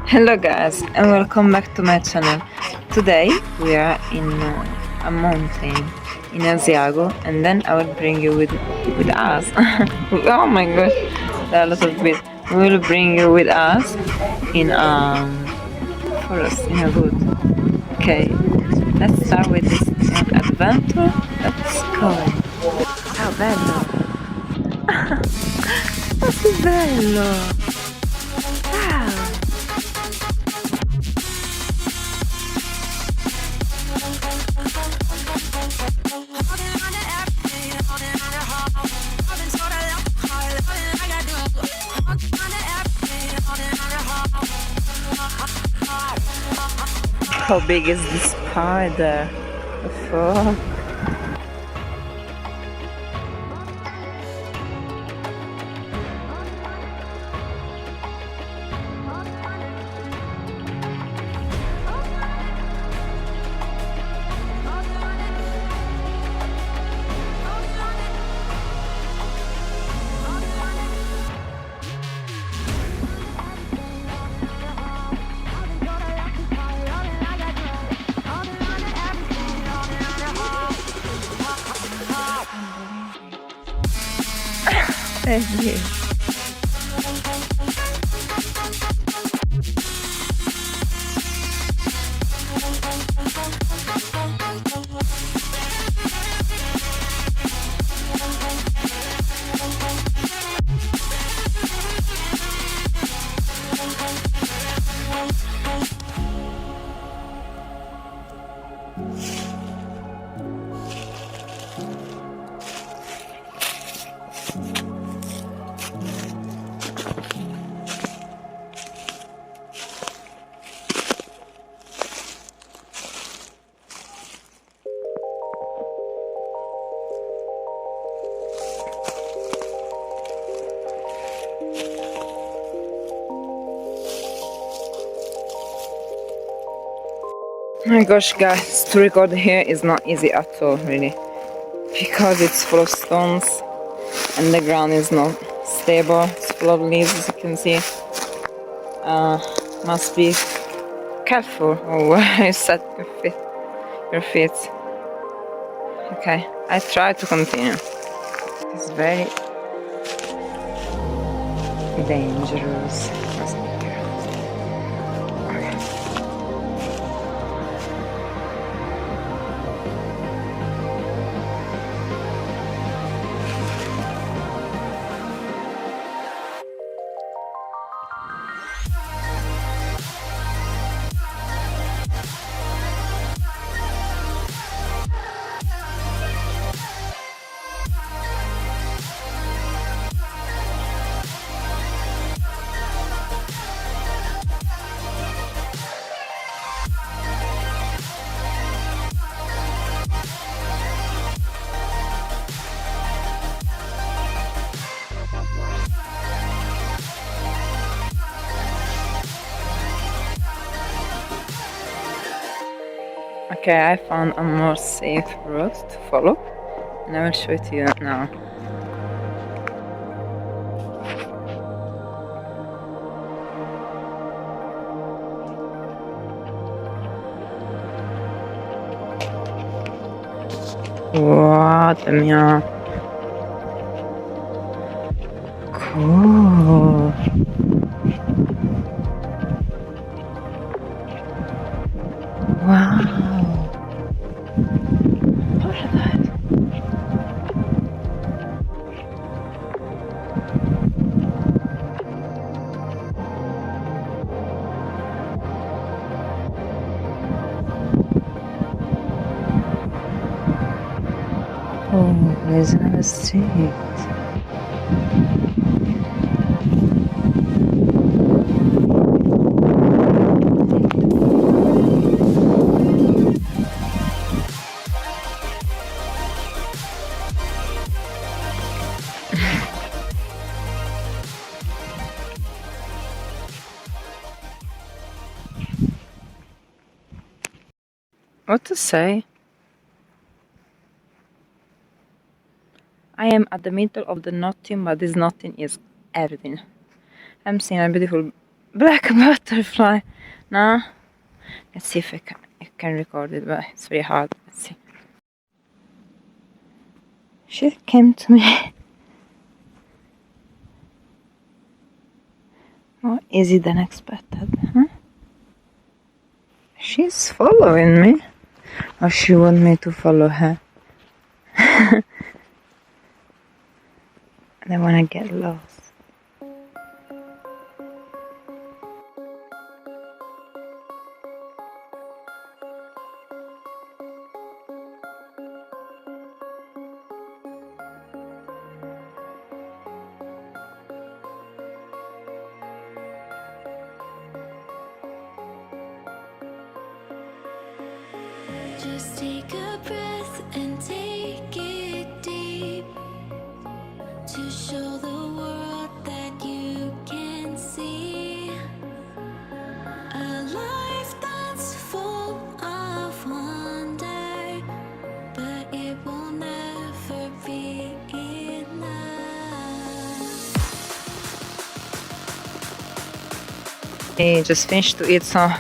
Hello guys and welcome back to my channel. Today we are in a mountain in Asiago, and then I will bring you with us. Oh my gosh, there are a lot of bees. We will bring you with us in forest, in a wood. Okay, let's start with this adventure. Let's go. Ciao bello. Ma che bello. Wow. How big is this spider? The fuck? Thank you. My gosh guys, to record here is not easy at all really, because it's full of stones and the ground is not stable. It's full of leaves, as you can see. Must be careful where you set your feet. Okay, I try to continue. It's very dangerous. Must be careful. Okay. Okay, I found a more safe route to follow, and I will show it to you now. What the meow. Cool. Wow. Look at that. Oh, there's another street. What to say? I am at the middle of the nothing, but this nothing is everything. I'm seeing a beautiful Black butterfly. No. Let's see if I can record it, but it's very hard. Let's see. She came to me more easy than expected, huh? She's following me, or she wants me to follow her. I don't want to get lost. Just take a breath and take it deep to show the world that you can see a life that's full of wonder, but it will never be enough. I just finished to eat, so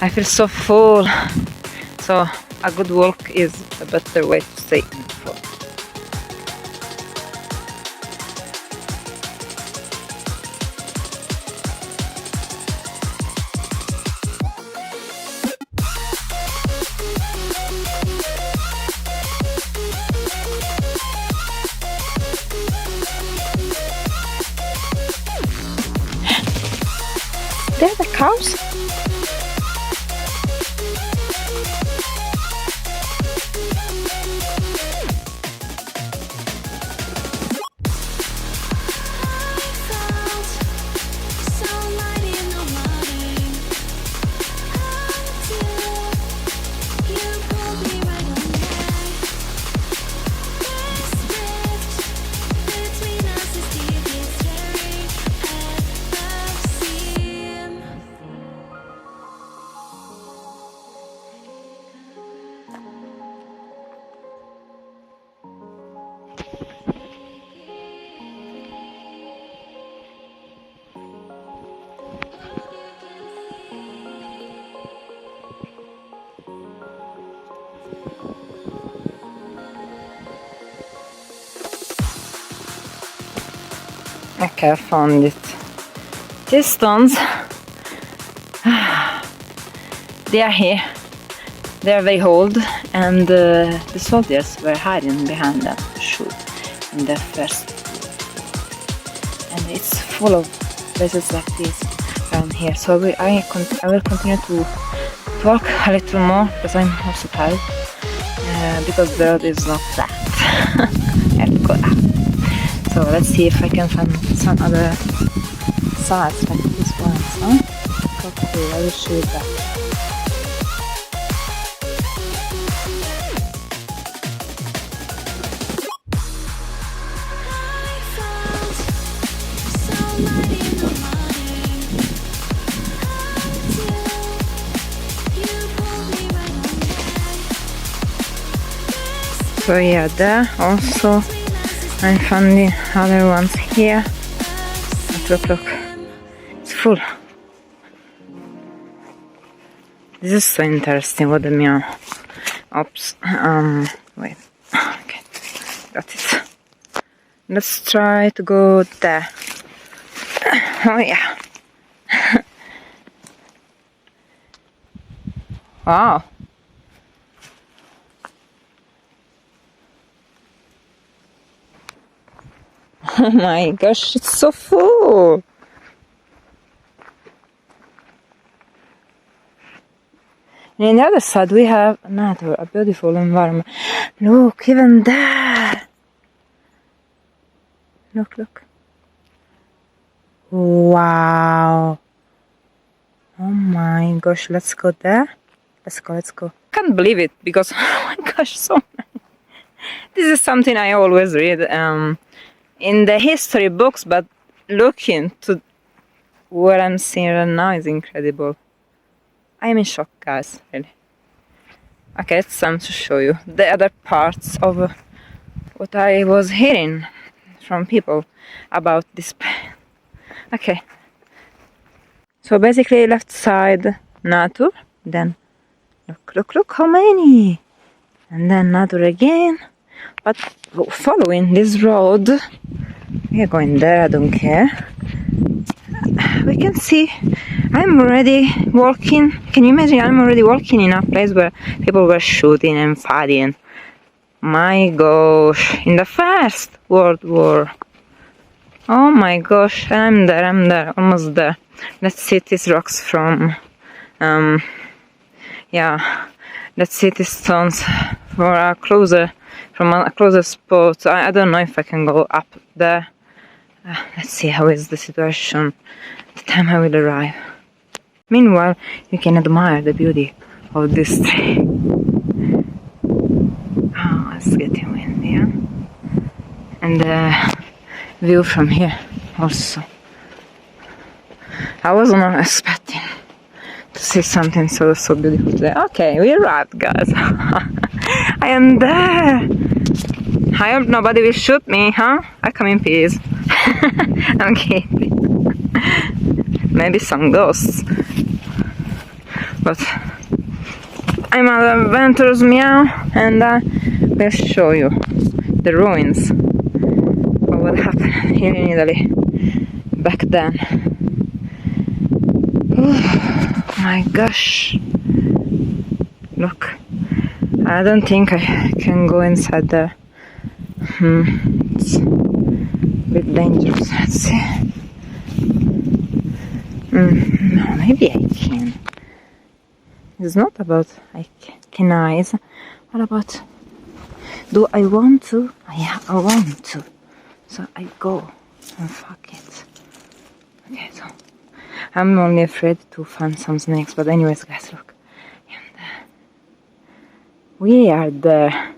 I feel so full. So a good walk is a better way to stay full. There are the cows. Okay, I found it. These stones, they are here. They are very old, and the soldiers were hiding behind them to shoot in the first war. And it's full of places like this around here. So I will continue to walk a little more because I'm also tired. Because the road is not flat. I have to go up. So let's see if I can find some other sides like this one. Huh? So cool, I will show you that. So yeah, there also I'm finding other ones here. Look, it's full. This is so interesting. What the meow? Oops. Wait. Okay, got it. Let's try to go there. Oh yeah. Wow. Oh my gosh, it's so full! And on the other side we have another, a beautiful environment. Look, even there! Look, look. Wow! Oh my gosh, let's go there. Let's go. Can't believe it because, oh my gosh, so many. This is something I always read. In the history books, but looking to what I'm seeing right now is incredible. I am in shock, guys, really. Okay, it's time to show you the other parts of what I was hearing from people about this. Okay, So basically left side nature, then look how many, and then nature again. But following this road, we are going there, I don't care. We can see I'm already walking. Can you imagine? I'm already walking in a place where people were shooting and fighting. My gosh, in the First World War. Oh my gosh, I'm there, almost there. Let's see these rocks from, yeah, let's see these stones from a closer spot. I don't know if I can go up there. Let's see how is the situation, the time I will arrive. Meanwhile, you can admire the beauty of this tree. Oh, it's getting windy, yeah? And the view from here also. I was not expecting to see something so beautiful today. Okay, we arrived, guys. I am there. I hope nobody will shoot me, huh? I come in peace. I'm kidding. Maybe some ghosts. But I'm an adventurous meow, and I will show you the ruins of what happened here in Italy back then. Oh my gosh. Look. I don't think I can go inside there. It's a bit dangerous. Let's see. No, maybe I can. It's not about can I, it's all about do I want to? Yeah, I want to. So I go and fuck it. Okay, so I'm only afraid to find some snakes, but anyways, guys, look. And, we are there.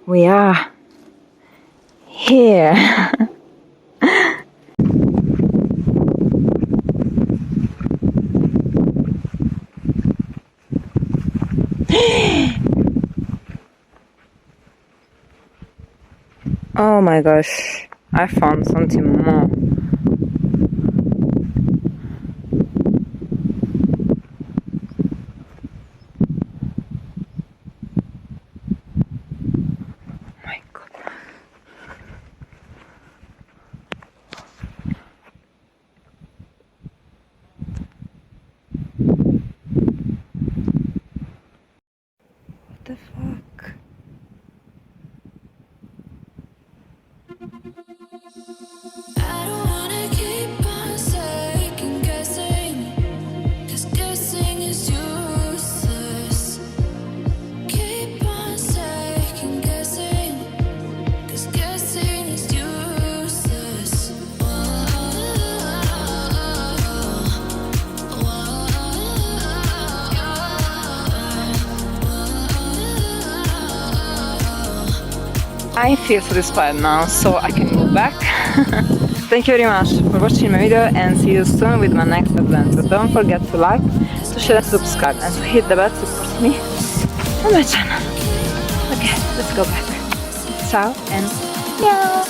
We are here. Oh my gosh, I found something more. My God. What the fuck? I don't wanna keep on second guessing, 'cause guessing is useless. Keep on second guessing, 'cause guessing is useless. I feel satisfied now, so I can go back. Thank you very much for watching my video, and see you soon with my next adventure. Don't forget to like, to share and subscribe, and to hit the bell to support me on my channel. Okay, let's go back. Ciao and meow.